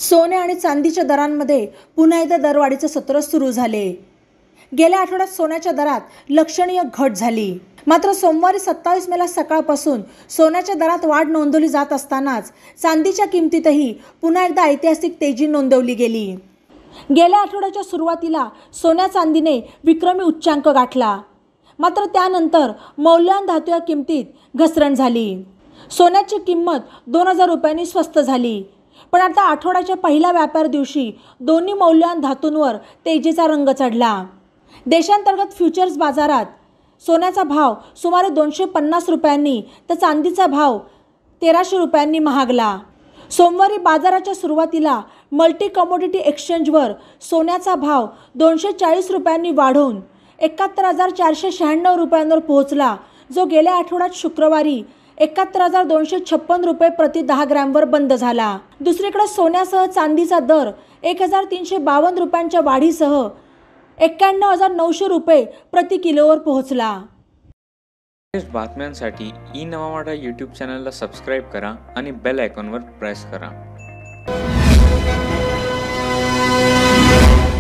सोने आणि चांदीच्या दरांमध्ये पुन्हा एकदा दरवाढीचे सत्र सुरू झाले। गेल्या आठवड्यात सोन्याच्या दरात लक्षणीय घट झाली। मात्र सोमवारी 27 मेला सकाळपासून सोन्याच्या दरात वाढ नोंदवली जात असतानाच चांदीच्या किमतीतही पुन्हा एकदा ऐतिहासिक तेजी नोंदवली गेली। गेल्या आठवड्याच्या सुरुवातीला सोन्या चांदीने विक्रमी उच्चांक गाठला, मात्र त्यानंतर मौल्यवान धातू या किमतीत घसरण झाली। सोन्याची किंमत 2000 रुपयांनी स्वस्त झाली, पण आता आठवड्याच्या पहिल्या व्यापार दिवशी दोन्ही मौल्यवान धातूंवर तेजीचा रंग चढला। देशांतर्गत फ्युचर्स बाजारात सोन्याचा भाव सुमारे 250 रुपयांनी तर चांदीचा भाव 1300 रुपयांनी महागला। सोमवारी बाजाराच्या सुरुवातीला मल्टी कमोडिटी एक्सचेंजवर सोन्याचा भाव 240 रुपयांनी वाढून 71,496 रुपयांवर पोहोचला, जो गेल्या आठवड्यात शुक्रवारी 71,256 रुपये प्रति 10 ग्रॅमवर बंद झाला। दुसरीकडे सोन्यासह चांदीचा दर 1,352 रुपयांच्या वाढीसह 91,900 रुपये प्रति किलोवर पोहोचला। बातम्यांसाठी ई नवा मराठा यूट्यूब चॅनलला सबस्क्राईब करा आणि बेल आयकॉनवर प्रेस करा।